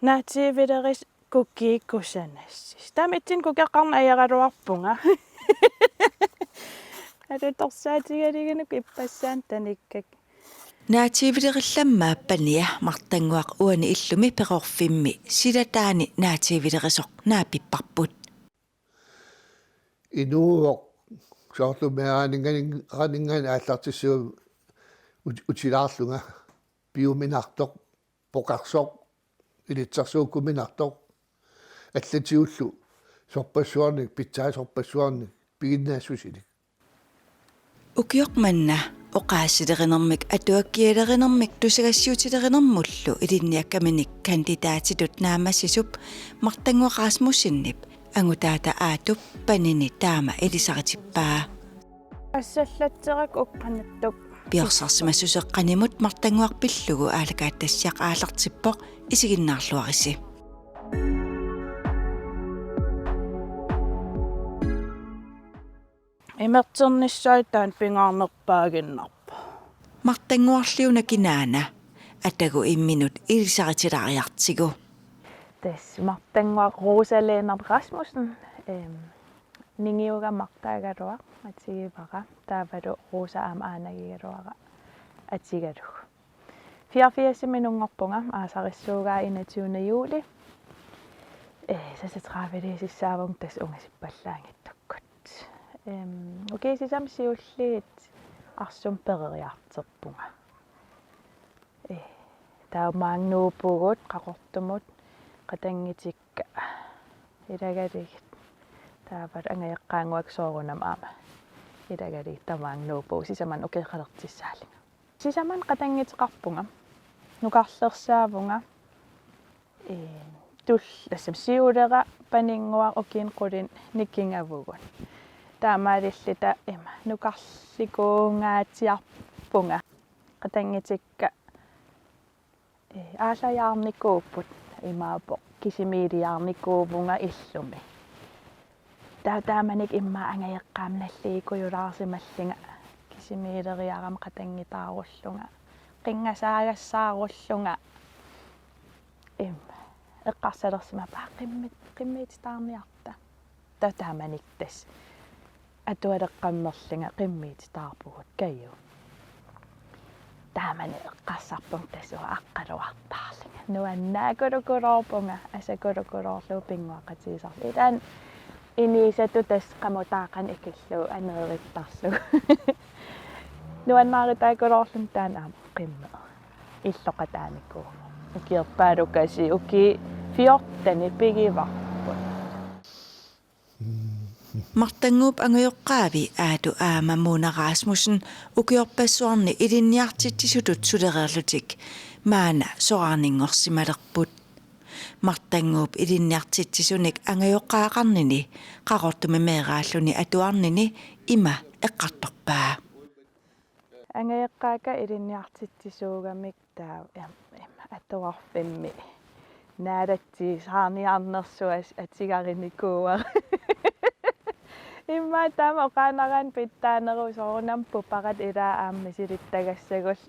naatiivileris kukkiikkusanassis tamitsin kukeqqarnaajaqaluarpunga алуторсаатигалигинук иппассаан таниккак наативилерилламмааппания мартангуақ уани иллуми пеқорфимми силатаани наативилерисоқ наапиппарпут инууоқ соортумеаанингаан ааллартиссуу утилаарлунга биуминартоқ поқарсоқ илитсарсууккуминартоқ аллатиуллу сорпассуарник питсаасорпассуарник пигиннаассусилик укиоқманна оқаассилеринэрмик атуаккиалеринэрмик тусагассуутилеринэрмуллу илинниаккаминик кандидаатилут наамассисуп мартангуақаасмуссиннип ангутаата аатуп панини таама элисаритиппаа ассаллатсерак укканаттук пиорсарсимассусеққанимут мартангуарпиллугу аалакааттассиақ аалартиппоқ исигиннаарлуариси имертерниссаатаан пингаарнерпаагиннарпа мартангуарлиуна кинаана атагу имминут илисаритилариартигу тас мартангуа Rosalena Rasmussen нингиуга мартаагалуа атигивара таавалу Rosa аама аанагигалуара атигалуг 84 минунгорпунга аасариссуугаа 21 juli сасатраавелисиссаавун тас унгасиппаллаангиттуккут окей сисамсиуллиит арсум перериартерпунга таамаангнуупугут қақортумут қатангитикка илагалигит таавал ангаяққаангуак соорунам аама илагалигит тамаангнуупуу сисаман океқалертиссаалинга сисаман қатангитеқарпунга нукарлерсаавунга тул ассам сиулера панингуа окин қулин никкингавугун таамаалиллита има нукарликуунгаатиарпунга қатангитикка аалаяарникууппут имаапо кисимилиарникуувунга иллуми тааманик имма ангаяққаамналлиикуйулаарсималлинга кисимилериарам қатангитааруллунга қингасаагассааруллунга имма эққарсалерсимапаа қиммититаарниарта тааманик тас атуалеққаммерлинга қиммититаарпугут кайу таамани эққарсарпун тасуа аққалуартаарлинга нуаннаакулукулоорпунга асакулукулоорлуу пингуақатигисар илаан инисату тас қамутаақан икиллуу анериттарлу нуаннааритаакулоорлун таана қимме иллоқатааникку укиерпаалукаси уки 14 пигиварпут мартангууп ангайоққаави аату аама Mona Rasmussen укиорпассуарни илинниартитсисутут сулерерлутик маана сораарнингорсималерпут мартангууп илинниартитсисуник ангайоққаақарнини қақортуми меерааллуни атуарнини има эққарторпаа ангаяққаака илинниартитсисуугамик таа атуарфимми наалатти саарниарнерсуас атигариникууа имма тама оқаанаран питтаанеру соорунам пупарат илаа аамми силиттагассагул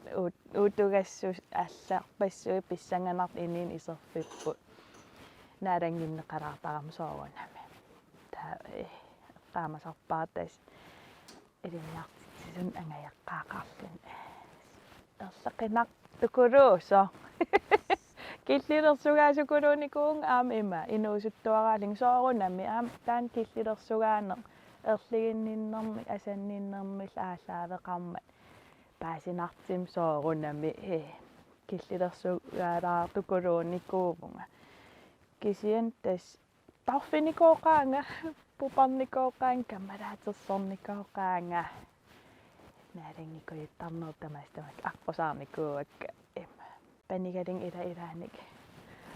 уутугассус аллаарпассуи писсанганарт инин исерфиппут наалангиннеқалаартарам соорунами таа qaamасарпаатас илинниартитсисун ангаяққаақарлун эрлақинақ тукулуусо киллилерсугаасукулууникуун аам има инуусуттуараалин соорунами аам таан киллилерсугаанер эрлигинниннэрми асанниннэрмил ааллаавеқармат паасинартим соорунами киллилерсугаалаартукулууникуувнга кисиан тас тарфиникооqaanga пупарникооqaан камалаатерсорникооqaanga наалангикуйуттарнертамаастамак аққусаарникууакка има панигалин илааник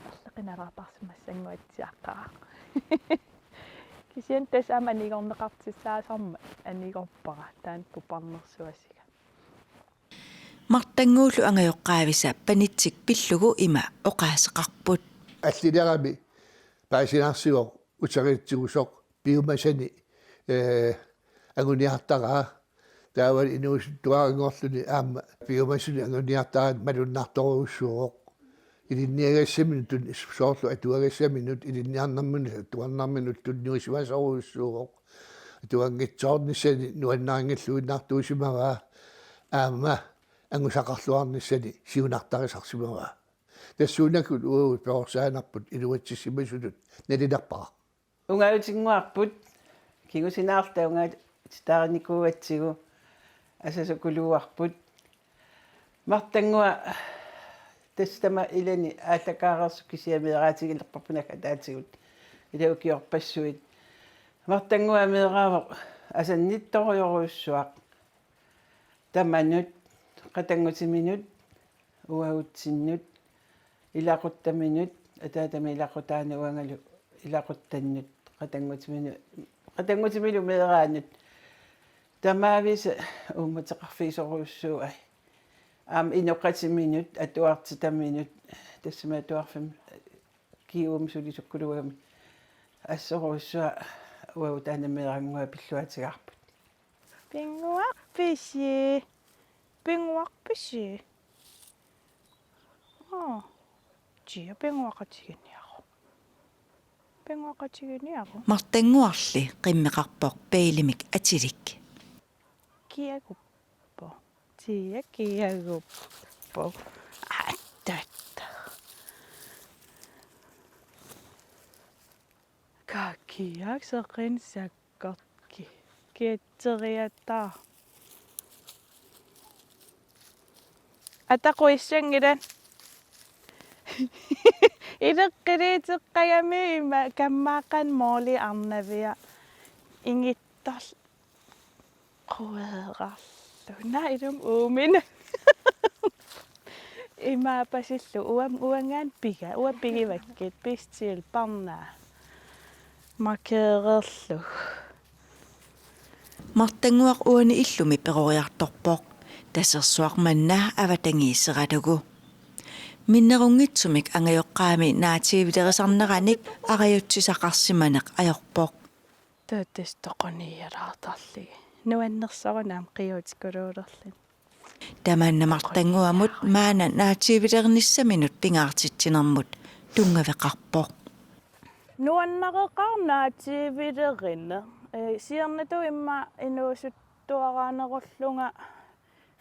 эрлеқиналаартарсимассангуатсиаққара кисиан тас аманигорнеқартиссаасарма анигорпара таан пупарнерсуасига мартангуулу ангайоққаависа панитсик пиллугу има оқаасеқарпут аллилерами паасинаарсиго утаритсигусоқ биумасани агуниартараа таавал инуус туарингорлуни аама биумасани агуниартараат малуннарторуссуоқ илинниагассаминут сорлу атуагассаминут илинниарнармунисса туарнарминут тунниусивасоруйуссууоқ атуангитсоорниссани нуаннаарнгиллуиннаартуусимаваа аама ангусақарлуарниссани сиунартарисарсимаваа тассуунакут уут пеорсаанарпут илуатсиссимасулут налинарпара унгаутингуарпут кигусинаарлта унгаат таарникууатсигу асасукулуарпут мартангуа тастама илани аатакаарерсу кисиамеэраатигилерпарпунак атаатигут илаукиорпассуит мартангуа меэраавоқ асаннитториоруйуссуақ таманут қатангутиминут уагутсиннут илақуттаминут атаатами илақутаана уангалу илақуттаннут қатангутимилу меэраанут тамаавис умматеқарфиисоруйуссуай иноқатиминут атуартитаминут тассама атуарфим киум сулисуккулугами ассоруйуссуа уагутаанамеэрангуа пиллуатигарпут Пингуарписи. Чия пингуақатигиниару. Пингуақатигиниару. мартангуарли қиммеқарпоқ пеилимик атилик Киагуппо. Тия киагуппо. Аттатта. Какиаксеқин саккортки. Киатсериаттаа. Атақуиссангилан. Илеққилиитеққагами има каммааққан mooли арнавиа ингиттар қуэерарлу наилум уумина има пасиллу уангаан пига пигиваккит пистил парнаа маркеерерлу мартангуақ уани иллуми перориарторпоқ тасерсуақ маннаа аватангииссератугу миннерунгитсумик ангайоққаами наатиивилерисарнераник ариутсисақарсиманеқ ajorpoq тааттистоқониялаартарлиги нуаннерсарунаам қиутикулуулерлин тамааннамартангуамут маана наатиивилерниссаминут пингаартитсинермут тунгавеқарпоқ нуаннақеқарнаатиивилерина сиернату имма инуусуттуараанеруллунга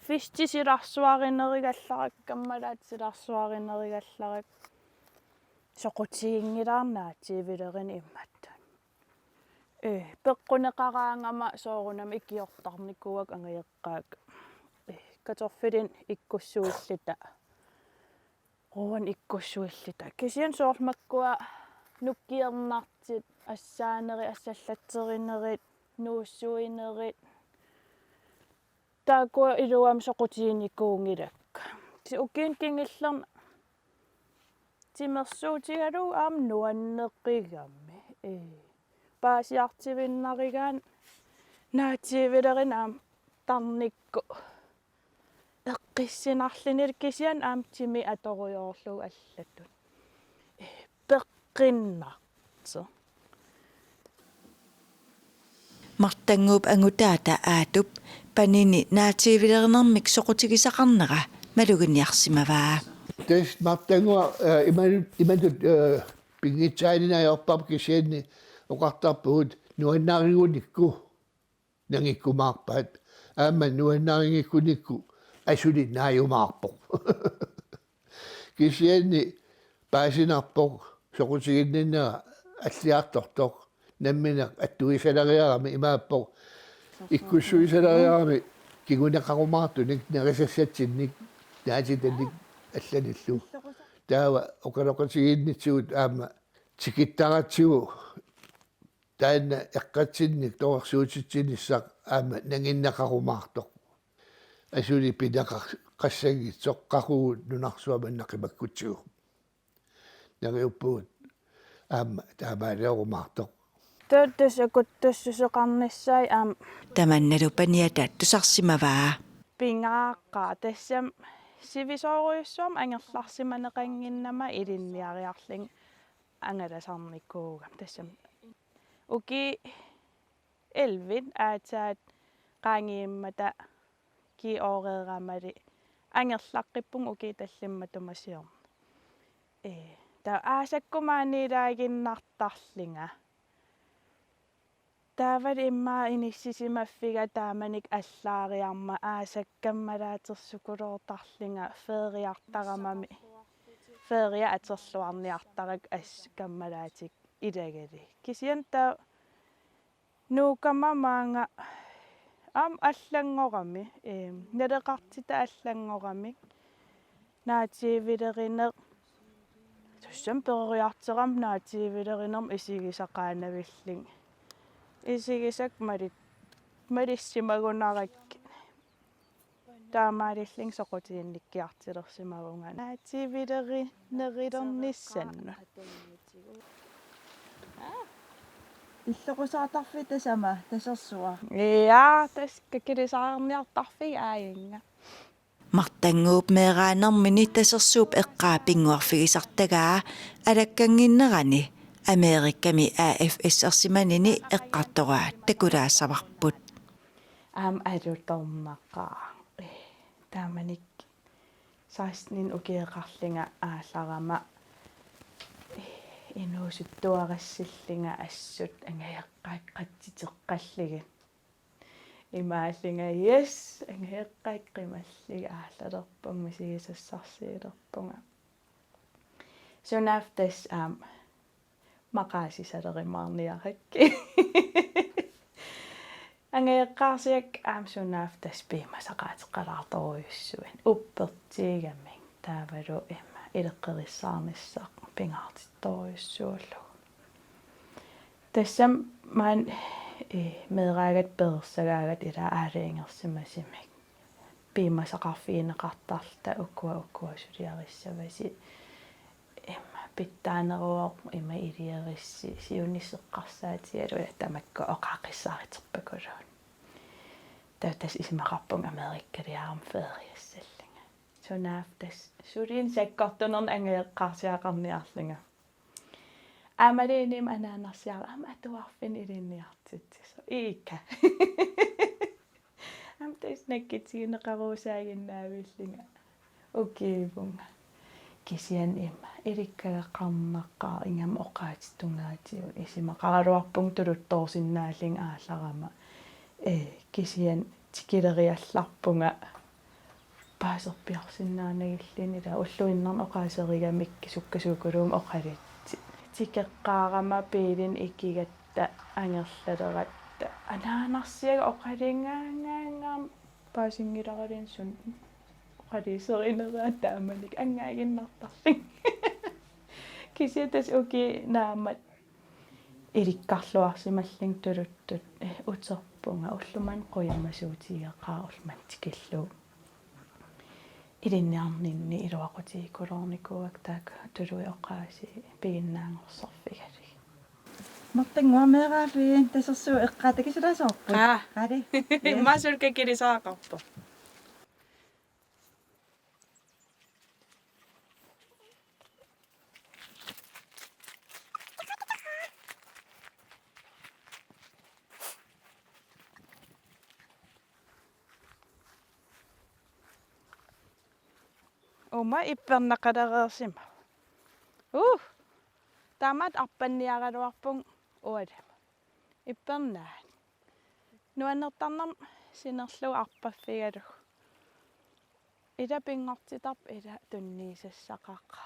фистисиларсуаринеригалларак каммалаатсиларсуаринеригалларак соқутигингилаарнаатиивилерин имматтун пеққунеқараангама соорунам икиортарникуак ангиеққаак каторфилин иккуссуиллита руан иккуссуиллита кисиан соорлмаккуа нуккиернартит ассаанери ассаллатсеринерит нууссуинерит таакуа илуам соқутигиникуунгилакка ти укин кингиллерна тимерсуутигалу аам нуаннеққигамми паасиартивиннаригаан наатиивилерин аам тарникку эққиссинарлинил кисиан аам тими аторуйоорлуг аллатут пеққиннарто мартангууп ангутаата аатуп панини наатиивилернэрмик соқутигисақарнера малугинниарсимаваа тэс мартангуа иманут пингитсаанинайорпап кисианни оқартарпуут нуаннааригуникку нангиккумаарпаат аама нуаннааригиккуникку асули нааюмаарпоқ кисианни паасинарпоқ соқутигинниннера аллиартортоқ намминеқ аттуисалариарами имааппоқ иккуссуисалариарами кигунеқарумаартуник нерисассатсинник наатитанник алланиллу таава оқалоқатигииннитсуут аама тикиттаратсигу таанна эққатсинник тоорсуутитсиниссақ аама нангиннеқарумаартоқ асули пинеқар qassagitsoq qaruut nunarsuamannaqimаккутсигу нариуппуут аама таамаалеоруmaartoq таттас акуттассусеқарниссай аам таманналу паниата тусарсимаваа пингааққа тассам сивисооруйуссуам ангерларсиманеқангиннама илинниариарлин ангаласарникуугам тассам уки элвин аатаат qaangiimmata ки ореерамали ангерлаққиппун уки таллимма тумасиорна ta aasakkumaaniilaaginnartarlinga taavat imma inissisimaffiga taamanik allaariarma aasakkammalaatersukuloortarlinga feeriartaramami feeria aterluarniartarak kammalaatik ilagali kisian ta nuukamamaanga аллангорами налеқартита аллангорами наатиивилеринеқ туссам перериартерам наатиивилеринерм исигисақаанавиллин исигисак малиссимагунарак таамаалиллин соқутиинниккиартилерсимагунга наатиивилеринерилерниссанну иллоқусаартарфи тасама тасерсуа тас каккилисаарниартарфи аайинга мартангууп меэраанермини тасерсууп эққаапингуарфигисартагаа алаккангиннерани америкками АФС-ерсиманини эққартораа такулаассаварпут алутормаққаа тааманик 16 укиеқарлинга аалларама инуусуттуарассиллинга ассут ангаяққааққатситеққаллиги имааллинга yes ангаяққааққималлига ааллалерпунг мисигисассарсиилерпунга сунафтас мақаасисалеримаарниаракки ангаяққарсиак сунафтас пимасақаатеққалаарторуйуссуин уппертиигаммин таавалу имма илеққериссаарниссаа пингаартитторуйуссууллу тассам маан медраагат персагаагат ила аалаингерсимасимик пимасақарфиинеқартарта уккуа сулиариссаваси имма питтаанеруоқ има илиерисси сиунниссеққарсаатиалула тамакка оқаақиссаарiterпакулуун татас исмақарпунг америккалиарам фериассаллинга сунаафтас сулиин саккортунерн ангеэққарсиақарниарлинга амалиним анаанарсиара атуарфин илинниартитсо иика амтас наккитсигинеқарусаагиннаавиллинга окейвунга кисиан имма иликкагеққарнаққаа ингам оқаатиттунгаатиу исимақаралуарпунг тулутторсиннааллин аалларама кисиан тикилериалларпунга паасерпиарсиннаанагиллин ила уллуиннерн оқаасеригамикки суккасуукулуум оқалитси тикеққаарама пиилин иккигатта ангерлалератта анаанарсиага оқалингаангаангаам паасингиларалин сун оқалисеринераа тааманик ангаагиннартарлин кисиатас оки наамат иликкарлуарсималлин тулуттут утерпунга уллуман қуямасуутигеқаа улман тикиллуу илинниарнинни илуақутигикулорникуак таак тулуи оқааси пигиннаангорсорфигали мартангуамеэраафи тасерсуу эққаатакисулаасоорпут qaali маасулка килисаақарпо Oma ipperneqalereersima. Tamat arpanniaraluarpung ualama. Ippernaan. Nuannertarnam sinerlu arpaffigalu. Ila pingortitarp ila tunniisassaqaqa.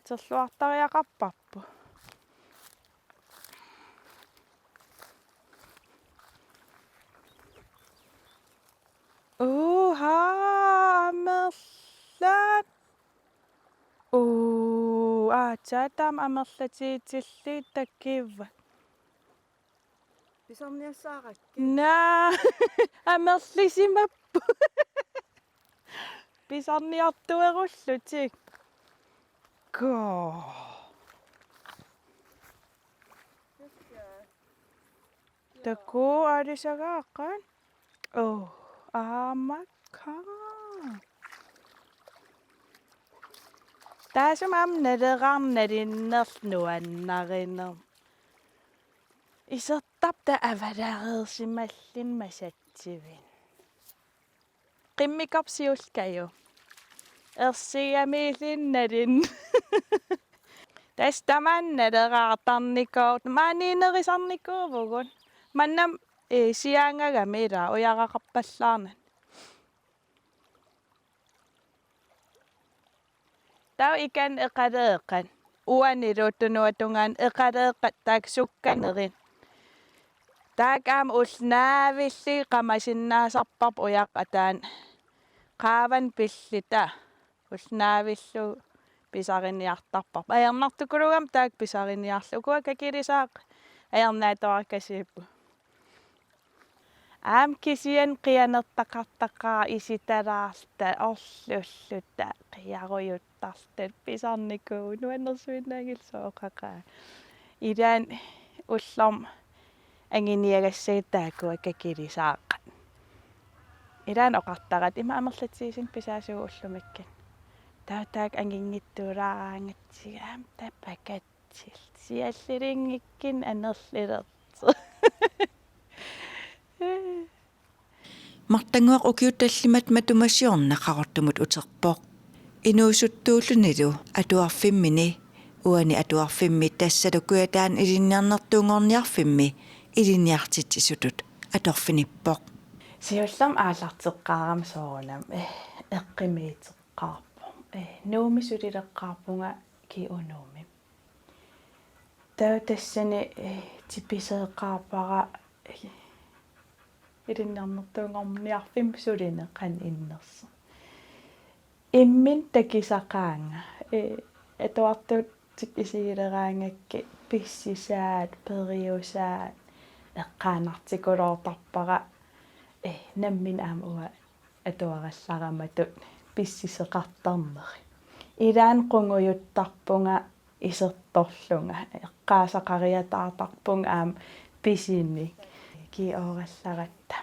Terluartariaqarparpu. Amerlat. Taatam amerlatiitilli takkiva. писарниассааракки Na amerlisimappu. Pisarniartuerullutik. Ko. Taku alisagaaqan. Amakka. Taasum am naleqarnalinnernuannariner. Isertapta avalareersimallin masatsivin. Qimmikapsiulkayu. ersiamiillinnalin tastamannaleraatarnikoort maaniinerisarnikuuvugun mannam siaangagamiila uyaraqarpallaarnan tau ikan eqaleeqan uaniluuttunuatungaan eqaleeqqat taak sukkanerin taak aam ulnaavilli qamasinnaasarpap uyaqataan qaavan pillita ulnaavillu pisariniartarpap ajarnartukulugam taak pisariniarlu ukua kakilisaaq ajarnaatorakkasiippu aam kisian qianertaqartaqaa isitalaarta orlulluta qiaruyuttartat pisarnikuu nuannersuinnaagilsooqaqaa ilaan ullorm anginiagassaittaakua kakilisaaqqa ilaan oqartarat ima amerlatsiisin pisaasugu ullumikkan tautaak anginngittuulaaraangatsigaam tapakatsil siallilingikkin anerlilertu Martanguaq ukiutallimat matumassiornaqarortumut uterpoq inuusuttuullunilu atuarfimmini uani atuarfimmi tassalukuataan ilinniarnertuungorniarfimmi ilinniartit isutut atorfinippoq siullam aallarteqqaaram soorunam eqqimiiteqqaarpu nuumisulileqqaarpunga kiunuumi tau tassani tipiseeqqaarpara ilinniarnertuungorniarfim suline qan innersa immin takisaqaanga atuartut tipisilieraangakki pissisaat periusaat eqqaanartikuloortarpara nammin aam uga atuarallaramatut pissiseqartarneri ilaan qunguyuttarpunga isertorlunga eqqaasaqariataatarpung aam pisinni kiorallaratta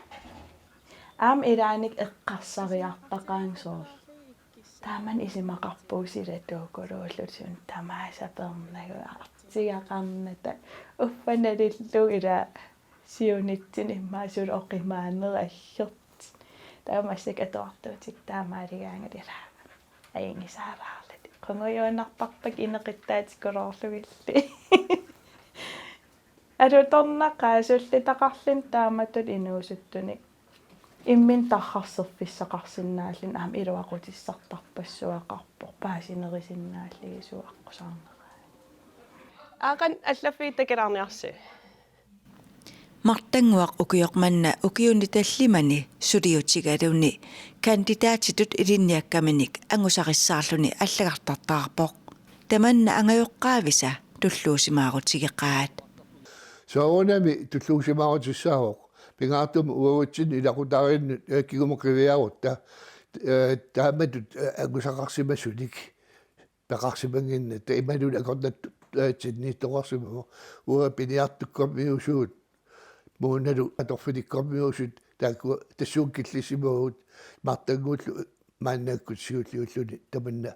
aam ilaanik eqqarsariartaqaangsoor taaman isimaqarpuusilatuukuluullut tamaasapernagu artigaqarnata uffanalillu ila siunitsin immaasulu oqimaanneri allert taamassak atuartuutik taamaaligaangalila ayingisaalaarlat qunguyuunarparpak ineqittaatikuloorlugilli alutornaqaa sullitaqarlin taamatut inuusuttunik immin tarrarserfissaqarsinnaallin aam iluaqutissartarpassuaqarpoq paasinerisinnaalligisuaqqusarneraa Aqan allaffiittakilarniarsi. Martanguaq ukioqmanna ukiunitallimani suliutigaluni kandidaatitut ilinniakkaminik angusaqissaarluni allagartartaarpoq tamanna angajoqqaavisa tulluusimaarutigеqaat soorunami tulluusimaarutissaavoq pingaartum uavutsin ilaqutarinnut kigumoqiviarutta taamatut angusaqarsimasunik paqarsimanginna imanun akornat tinniittoqarsimamu ua piniartukkormiusuut muunalu atorfinikkormiusut taakku tassuunkillisimuut martanguullu maannakkutsiulliulluni tamanna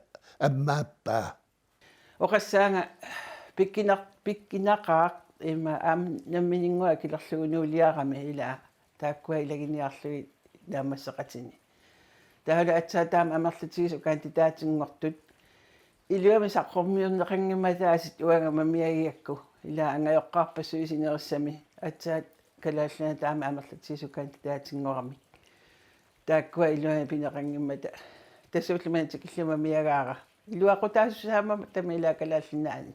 ammaappaa oqassaanga pikkinaqaaq ima am namminingua kilerlugunuuliarami ilaa taakkua ilaginiarlui naammasseqatini taala atsaa taam amerlatiisu kandidaatingortut iluami saqqormiurneqangimataasit uangama miagiakku ilaa angajoqqaarpassuisinerissami atsaat kalaallana taama amerlatiisu kandidaatingorami taakkua iluami pineqangimmata tassuulluman tikilluma miagaara iluaqutaasussaama tamilaa kalaallinnaani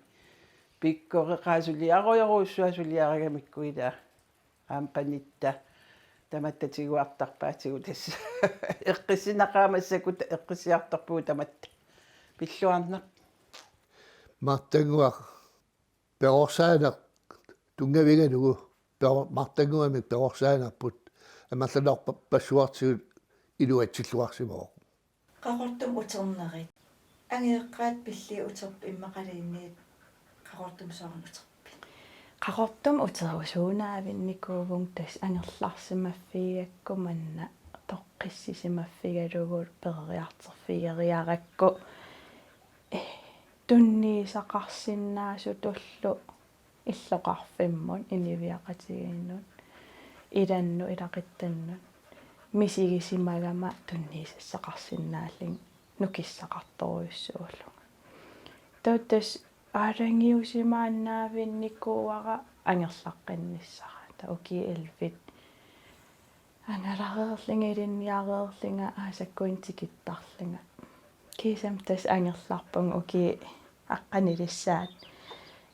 pikkoreqaasuliaroyoruussuasuliaragamikkuilaa aampanitta tamattatigуартарпаатигу тасса эққиссинақаамассакут эққиссиарторпуу таматта пиллуарнеқ мартангуақ перорсаанеқ тунгавиганугу мартангуамик перорсаанерпут амерланерпа пассуартигут илуатсиллуарсимоо qaqortum uternerit angeeqqaat pilli uterp immaqaliinniit qaqortum soorun uterpi qaqortum uterusuunaavinnikkuuvung tas angerlarsimaffiiakkumanna toqqissisimaffигалугу pereriarterfigeriarakku tunniisaqarsinnaasу tullu иллоqarfimmun iniviaqatigiinnut ilannu ilaqittannu misigisimagama tunniisassaqarsinnaallin nukissaqartoruissuullu tauttas aarangiusimaannaavinnikkuuara angerlaqqannissara ta uki elvit angalarerlinga ilinniareerlinga aasakkuintikittarlinga kiisam tas angerlarpung uki aqqanilissaat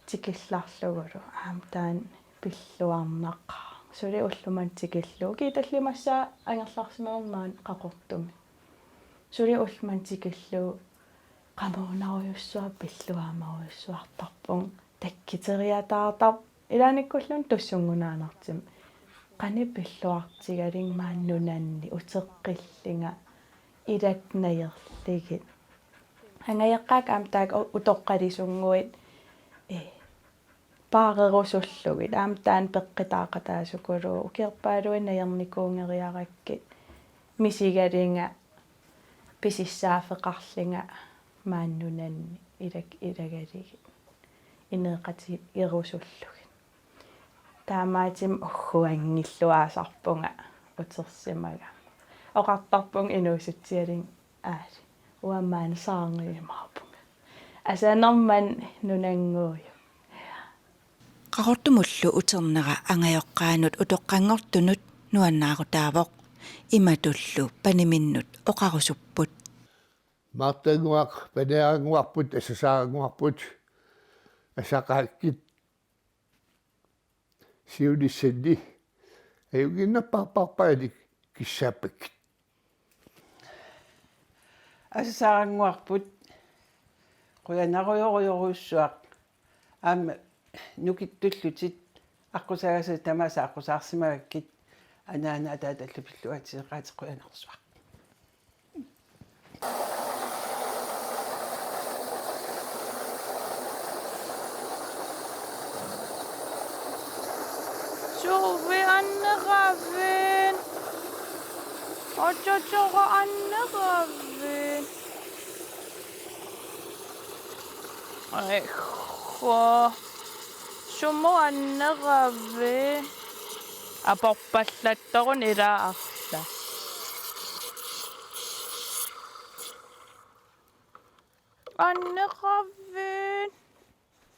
tikillarlugulu aamtaan pilluarnaqa suli ulluman tikillu kiitallimassaa angerlarsimaermaan qaqortumi suli ulluman tikillu qamuunaruyussua pilluaamaruissuartarpung takkiteriataartar ilaanikkullun tussungunaanartim qani pilluartigaling maannunanni uteqqillinga ilatnajerligit angayeqqaak aamtaak utoqqalisunguit paarerusullugit aamtaan peqqitaaqataasukulu ukiarpaaluinnajernikuungeriarakkit misigalinga pisissaaffeqarlinga maannunanni ilagaligit ineeqati irusullugit taamaatim ugguangilluaasarpunga utersimaga oqartarpung inuusutsialing aali uammaan saarngiimaarpunga asaanerman nunanguuyu qaqortumullu uternera angajoqqaanut utoqqangortunut nuannaarutaavoq imatullu paniminnut oqarusupput Martanguaq panearanguarput asasaaranguarput asaqaakkit siunissanni ayuginnapparparpaanik kissaappakit Asasaaranguarput quyanaruyoriorussuaq aama nukittullutit аққусагаса тамаса аққусаарсимагаккит анаана атааталлупиллуатсеқаати quyanarsuaq Suvi anneravin. Ojojoga anneravin. Eikho. Sumo anneravin. Aporpallattorun ilaarla. Anneravin.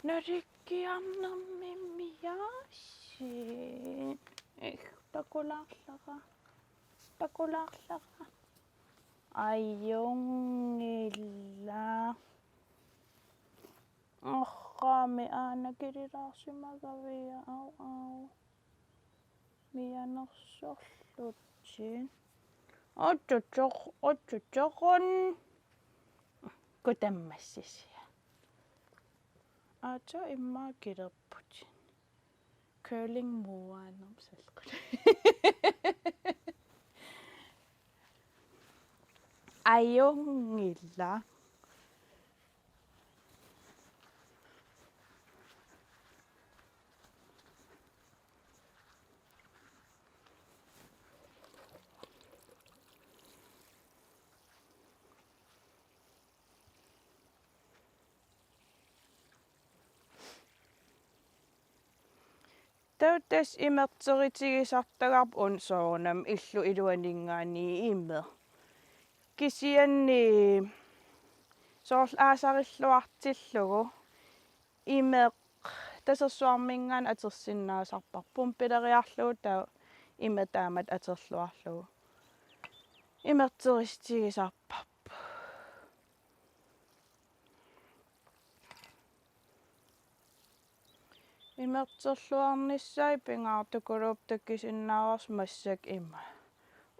Narikkiarnermimmiaas. Takularlaqa ayungilla orqaami aanakililaarsimagavia au mianersorlutsin ottutoqon kutammassisia ata immaakilерпутин curling muanum salqut ayungilla Tautas imerteritigisartagarp unsoornam illu iluaningaani imme. Kisianni soorl aasarilluartillugu imeq tasersuarmingaan atersinnaasarparpum pileriarlugu tau imetaamat aterluarlugu. Imerteristigisarparp. Imerterluarnissai pingaartukulup takkisinnaavars massak ima.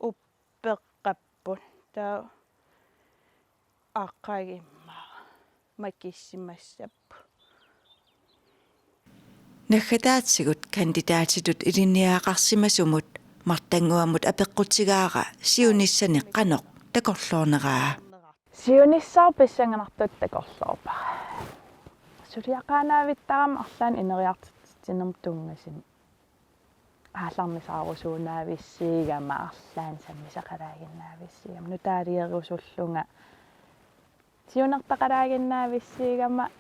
Uppeqqappun tau aqqagimmaa makissimassappu. Naggataatsigut kandidaatitut ilinniaaqarsimasumut martanguamut apeqqutigaara siunissani qanoq takorluorneraa. Siunissar pissanganartut takorluorpa. Suliaqaanaavittaram arlaan ineriartitsinnerm tungasin. Aallarnisaarusuunaavissiigama arlaan sammisaqalaaginnaavissiigam nutaalieriusullunga. Siunertaqalaaginnaavissiigama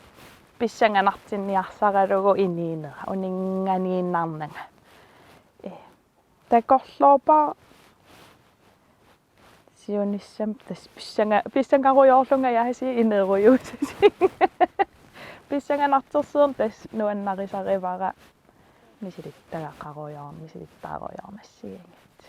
pissanganartinniarsaqalugu iniinera uninganiinnarnanga. Takorluorpa сиунissam тас писсангаруйоорлунга яхаси инеруйуутси писсанганартерсуум тас нуаннарисаривара мисилиттагаққаруйоор мисилиттааруйоорнассигангат